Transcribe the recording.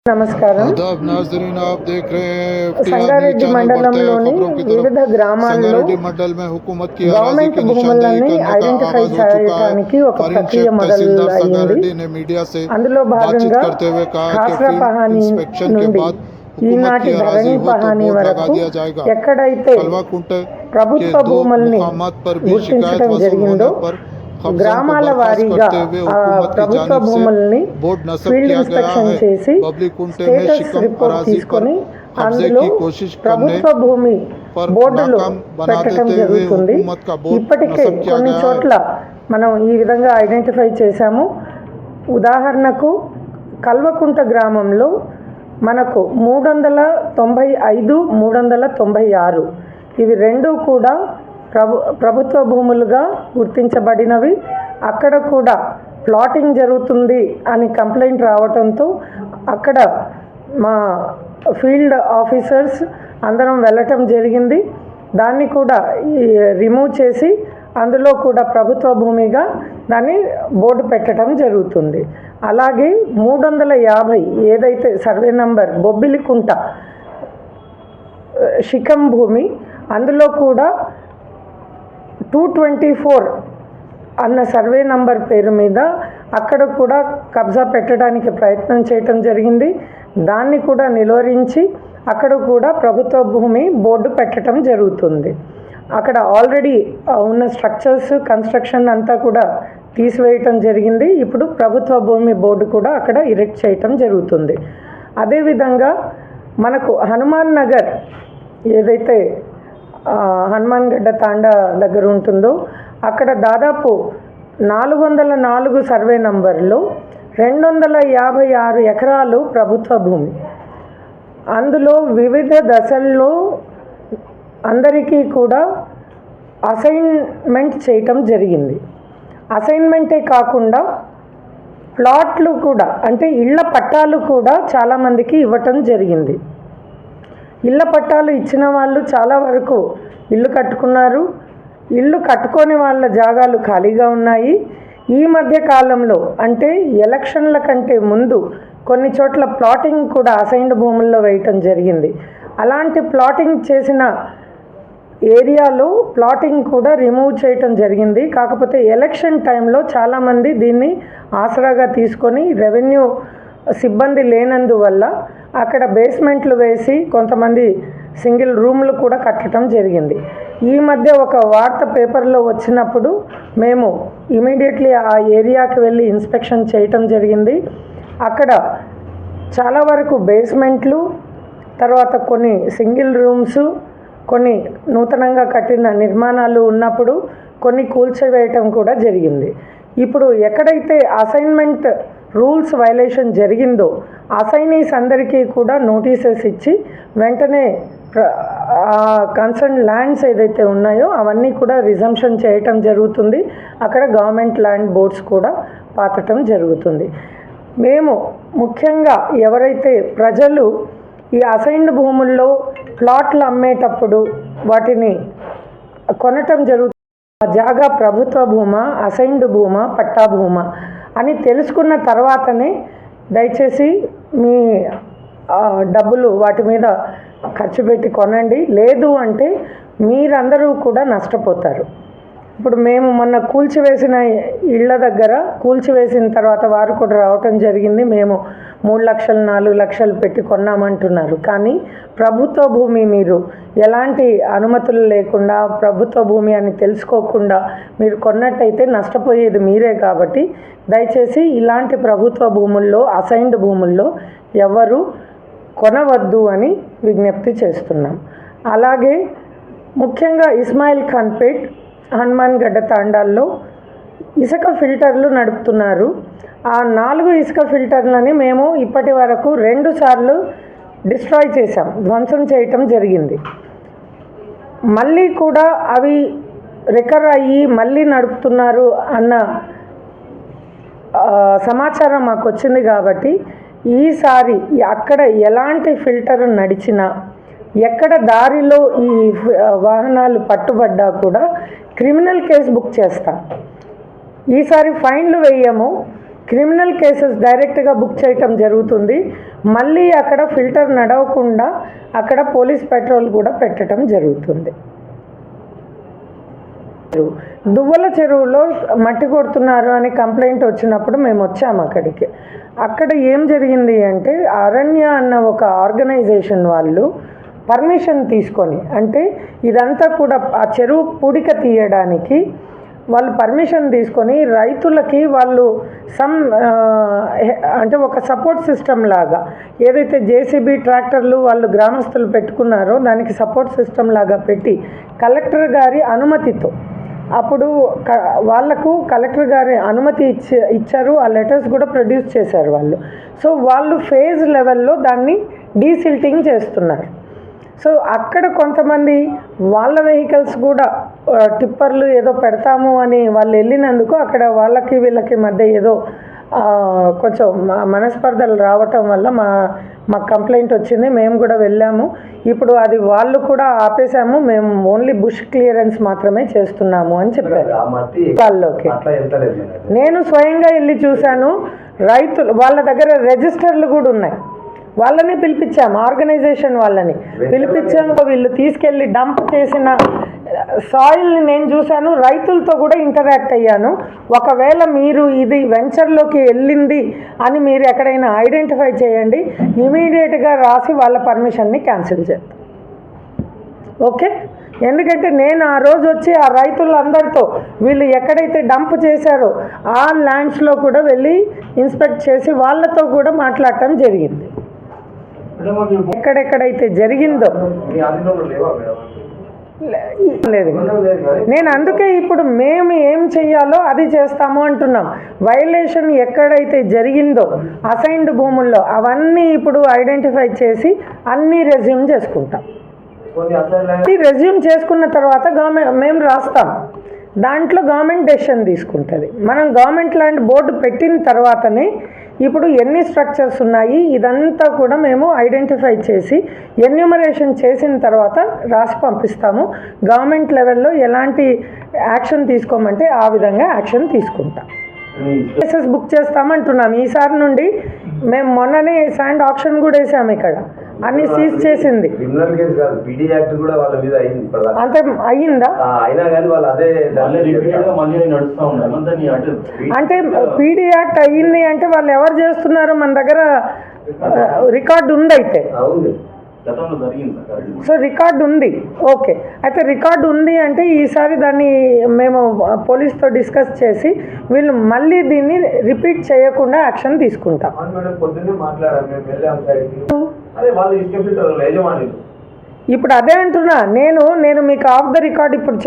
నమస్కారం. आदाब नाजरीन, आप देख रहे हैं సంగారెడ్డి మండలంలోని వివిధ గ్రామాల్లో संगारेड्डी मंडल में हुकूमत की आराजी గవర్నమెంట్ की निशानदेही భూములని करने का ఐడెంటిఫై आगाज हो चुका చేయడానికి है। ఒక फरीन ప్రక్రియ शेख तहसीलदार మొదలైంది. संगारेड्डी ने मीडिया से అందులో बातचीत భాగంగా करते हुए कहा कि ఖాస్రా फील्ड పహానీ इंस्पेक्शन के నుండి बाद हुकूमत ఈనాటి की आराजी ధరణి हो तो పహానీ बोर्ड लगा వరకు दिया जाएगा। ఎక్కడైతే कलवाकुंट के ప్రభుత్వ 2 భూముల్ని मुकामात पर भी शिकायत గుర్తించడం वसूल జరిగిందో होने पर कब्जा को గ్రామాల बर्खास्त వారీగా करते हुए ఆ हुकूमत की ప్రభుత్వ जानिब భూముల్ని से बोर्ड नस्ब ఫీల్డ్ किया गया ఇన్స్పెక్షన్ है। చేసి बबली कुंटे में స్టేటస్ शिकम రిపోర్ట్ अराजी पर తీసుకొని कब्जे అందులో की कोशिश करने ప్రభుత్వ భూమి पर బోర్డులు नाकाम बना పెట్టడం देते हुए జరుగుతుంది. हुकूमत का बोर्ड ఇప్పటికే नस्ब किया కొన్ని गया చోట్ల మనం ఈ విధంగా ఐడెంటిఫై చేశాము. ఉదాహరణకు కల్వకుంట గ్రామంలో మనకు 395, 396 ఇవి రెండు కూడా ప్రభుత్వ భూములుగా గుర్తించబడినవి. అక్కడ కూడా ప్లాటింగ్ జరుగుతుంది అని కంప్లైంట్ రావడంతో అక్కడ మా ఫీల్డ్ ఆఫీసర్స్ అందరం వెళ్ళటం జరిగింది. దాన్ని కూడా రిమూవ్ చేసి అందులో కూడా ప్రభుత్వ భూమిగా దాన్ని బోర్డు పెట్టడం జరుగుతుంది. అలాగే 350 ఏదైతే సర్వే నంబర్ బొబ్బిలికుంట శిఖం భూమి అందులో కూడా 224 అన్న సర్వే నంబర్ పేరు మీద అక్కడ కూడా కబ్జా పెట్టడానికి ప్రయత్నం చేయటం జరిగింది. దాన్ని కూడా నిలువరించి అక్కడ కూడా ప్రభుత్వ భూమి బోర్డు పెట్టడం జరుగుతుంది. అక్కడ ఆల్రెడీ ఉన్న స్ట్రక్చర్స్ కన్స్ట్రక్షన్ అంతా కూడా తీసివేయటం జరిగింది. ఇప్పుడు ప్రభుత్వ భూమి బోర్డు కూడా అక్కడ ఇరెక్ట్ చేయటం జరుగుతుంది. అదేవిధంగా మనకు హనుమాన్ నగర్ ఏదైతే హనుమాన్ గడ్డ తాండా దగ్గర ఉంటుందో అక్కడ దాదాపు 404 సర్వే నంబర్లో 256 ఎకరాలు ప్రభుత్వ భూమి. అందులో వివిధ దశల్లో అందరికీ కూడా అసైన్మెంట్ చేయటం జరిగింది. అసైన్మెంటే కాకుండా ప్లాట్లు కూడా అంటే ఇళ్ల పట్టాలు కూడా చాలామందికి ఇవ్వటం జరిగింది. ఇళ్ల పట్టాలు ఇచ్చిన వాళ్ళు చాలా వరకు ఇల్లు కట్టుకున్నారు. ఇల్లు కట్టుకొని వాళ్ళ జాగాలు ఖాళీగా ఉన్నాయి. ఈ మధ్య కాలంలో అంటే ఎలక్షన్ల కంటే ముందు కొన్ని చోట్ల ప్లాటింగ్ కూడా అసైన్డ్ భూముల్లో వేయటం జరిగింది. అలాంటి ప్లాటింగ్ చేసిన ఏరియాలో ప్లాటింగ్ కూడా రిమూవ్ చేయటం జరిగింది. కాకపోతే ఎలక్షన్ టైంలో చాలామంది దీన్ని ఆసరాగా తీసుకొని రెవెన్యూ సిబ్బంది లేనందువల్ల అక్కడ బేస్మెంట్లు వేసి కొంతమంది సింగిల్ రూమ్లు కూడా కట్టడం జరిగింది. ఈ మధ్య ఒక వార్త పేపర్లో వచ్చినప్పుడు మేము ఇమీడియట్లీ ఆ ఏరియాకి వెళ్ళి ఇన్స్పెక్షన్ చేయటం జరిగింది. అక్కడ చాలా వరకు బేస్మెంట్లు, తర్వాత కొన్ని సింగిల్ రూమ్స్, కొన్ని నూతనంగా కట్టిన నిర్మాణాలు ఉన్నప్పుడు కొన్ని కూల్చివేయటం కూడా జరిగింది. ఇప్పుడు ఎక్కడైతే అసైన్మెంట్ రూల్స్ వైలేషన్ జరిగిందో అసైనీస్ అందరికీ కూడా నోటీసెస్ ఇచ్చి వెంటనే కన్సర్న్ ల్యాండ్స్ ఏదైతే ఉన్నాయో అవన్నీ కూడా రిజంప్షన్ చేయటం జరుగుతుంది. అక్కడ గవర్నమెంట్ ల్యాండ్ బోర్డ్స్ కూడా పాతటం జరుగుతుంది. మేము ముఖ్యంగా ఎవరైతే ప్రజలు ఈ అసైన్డ్ భూముల్లో ప్లాట్లు అమ్మేటప్పుడు వాటిని కొనటం జరుగుతుంది. ఆ జాగా ప్రభుత్వ భూమా, అసైన్డ్ భూమా, పట్టా భూమా అని తెలుసుకున్న తర్వాతనే దయచేసి మీ డబ్బులు వాటి మీద ఖర్చు పెట్టి కొనండి. లేదు అంటే మీరందరూ కూడా నష్టపోతారు. ఇప్పుడు మేము మొన్న కూల్చివేసిన ఇళ్ళ దగ్గర కూల్చివేసిన తర్వాత వారు కూడా రావటం జరిగింది. మేము 3 లక్షలు 4 లక్షలు పెట్టి కొన్నామంటున్నారు. కానీ ప్రభుత్వ భూమి మీరు ఎలాంటి అనుమతులు లేకుండా ప్రభుత్వ భూమి అని తెలుసుకోకుండా మీరు కొన్నట్టయితే నష్టపోయేది మీరే. కాబట్టి దయచేసి ఇలాంటి ప్రభుత్వ భూముల్లో అసైన్డ్ భూముల్లో ఎవరు కొనవద్దు అని విజ్ఞప్తి చేస్తున్నాం. అలాగే ముఖ్యంగా ఇస్మాయిల్ ఖాన్పేట్, హనుమాన్ గడ్డ తాండాల్లో ఇసుక ఫిల్టర్లు నడుపుతున్నారు. ఆ 4 ఇసుక ఫిల్టర్లని మేము ఇప్పటి వరకు 2 సార్లు డిస్ట్రాయ్ చేసాం, ధ్వంసం చేయటం జరిగింది. మళ్ళీ కూడా అవి రికవర్ అయ్యి మళ్ళీ నడుపుతున్నారు అన్న సమాచారం మాకు వచ్చింది. కాబట్టి ఈసారి అక్కడ ఎలాంటి ఫిల్టర్ నడిచినా, ఎక్కడ దారిలో ఈ వాహనాలు పట్టుబడ్డా కూడా క్రిమినల్ కేసు బుక్ చేస్తాం. ఈసారి ఫైన్లు వేయము, క్రిమినల్ కేసెస్ డైరెక్ట్గా బుక్ చేయటం జరుగుతుంది. మళ్ళీ అక్కడ ఫిల్టర్ నడవకుండా అక్కడ పోలీస్ పెట్రోల్ కూడా పెట్టడం జరుగుతుంది. దువ్వల చెరువులో మట్టి కొడుతున్నారు అని కంప్లైంట్ వచ్చినప్పుడు మేము వచ్చాము అక్కడికి. అక్కడ ఏం జరిగింది అంటే అరణ్య అన్న ఒక ఆర్గనైజేషన్ వాళ్ళు పర్మిషన్ తీసుకొని, అంటే ఇదంతా కూడా ఆ చెరువు పూడిక తీయడానికి వాళ్ళు పర్మిషన్ తీసుకొని రైతులకి వాళ్ళు అంటే ఒక సపోర్ట్ సిస్టమ్ లాగా ఏదైతే జేసీబీ ట్రాక్టర్లు వాళ్ళు గ్రామస్తులు పెట్టుకున్నారో దానికి సపోర్ట్ సిస్టమ్ లాగా పెట్టి కలెక్టర్ గారి అనుమతితో అప్పుడు వాళ్ళకు కలెక్టర్ గారి అనుమతి ఇచ్చారు. ఆ లెటర్స్ కూడా ప్రొడ్యూస్ చేశారు వాళ్ళు. సో వాళ్ళు ఫేజ్ లెవెల్లో దాన్ని డీసిల్టింగ్ చేస్తున్నారు. సో అక్కడ కొంతమంది వాళ్ళ వెహికల్స్ కూడా టిప్పర్లు ఏదో పెడతాము అని వాళ్ళు వెళ్ళినందుకు అక్కడ వాళ్ళకి వీళ్ళకి మధ్య ఏదో కొంచెం మనస్పర్ధలు రావటం వల్ల మాకు కంప్లైంట్ వచ్చింది. మేము కూడా వెళ్ళాము. ఇప్పుడు అది వాళ్ళు కూడా ఆపేసాము. మేము ఓన్లీ బుష్ క్లియరెన్స్ మాత్రమే చేస్తున్నాము అని చెప్పారు. వాళ్ళలోకి నేను స్వయంగా వెళ్ళి చూశాను. రైతులు వాళ్ళ దగ్గర రిజిస్టర్లు కూడా ఉన్నాయి. వాళ్ళని పిలిపించాము, ఆర్గనైజేషన్ వాళ్ళని పిలిపించాము. వీళ్ళు తీసుకెళ్ళి డంప్ చేసిన సాయిల్ని నేను చూశాను. రైతులతో కూడా ఇంటరాక్ట్ అయ్యాను. ఒకవేళ మీరు ఇది వెంచర్లోకి వెళ్ళింది అని మీరు ఎక్కడైనా ఐడెంటిఫై చేయండి, ఇమీడియట్గా రాసి వాళ్ళ పర్మిషన్ని క్యాన్సిల్ చేద్దాం. ఓకే, ఎందుకంటే నేను ఆ రోజు వచ్చి ఆ రైతులందరితో వీళ్ళు ఎక్కడైతే డంప్ చేశారో ఆ ల్యాండ్స్లో కూడా వెళ్ళి ఇన్స్పెక్ట్ చేసి వాళ్ళతో కూడా మాట్లాడటం జరిగింది. ఎక్కడెక్కడైతే జరిగిందో లేదు. నేను అందుకే ఇప్పుడు మేము ఏం చెయ్యాలో అది చేస్తాము అంటున్నాం. వైలేషన్ ఎక్కడైతే జరిగిందో అసైన్డ్ భూముల్లో అవన్నీ ఇప్పుడు ఐడెంటిఫై చేసి అన్నీ రెజ్యూమ్ చేసుకుంటాం. రెజ్యూమ్ చేసుకున్న తర్వాత మేము రాస్తాం. దాంట్లో గవర్నమెంట్ డెసిషన్ తీసుకుంటుంది. మనం గవర్నమెంట్ ల్యాండ్ బోర్డు పెట్టిన తర్వాతనే ఇప్పుడు ఎన్ని స్ట్రక్చర్స్ ఉన్నాయి ఇదంతా కూడా మేము ఐడెంటిఫై చేసి ఎన్యూమరేషన్ చేసిన తర్వాత రాసి పంపిస్తాము. గవర్నమెంట్ లెవెల్లో ఎలాంటి యాక్షన్ తీసుకోమంటే ఆ విధంగా యాక్షన్ తీసుకుంటాం. కేసెస్ బుక్ చేస్తామంటున్నాం. ఈసారి నుండి మేము మొన్ననే శాండ్ ఆప్షన్ కూడా వేసాము. ఇక్కడ అన్ని సీజ్ చేసింది. క్రిమినల్ కేసు కాదు, పీడీ యాక్ట్ కూడా వాళ్ళ మీద అయింది. అంతే అయ్యిందా? అయినా కానీ వాళ్ళు అదే అంటే పీడీ యాక్ట్ అయ్యింది అంటే వాళ్ళు ఎవరు చేస్తున్నారో మన దగ్గర రికార్డు ఉంది. అయితే సో రికార్డు ఉంది. ఓకే, అయితే రికార్డు ఉంది అంటే ఈసారి దాన్ని మేము పోలీస్తో డిస్కస్ చేసి వీళ్ళు మళ్ళీ దీన్ని రిపీట్ చేయకుండా యాక్షన్ తీసుకుంటాం. ఇప్పుడు అదే అంటున్నా నేను మీకు ఆఫ్ ద రికార్డ్ ఇప్పుడు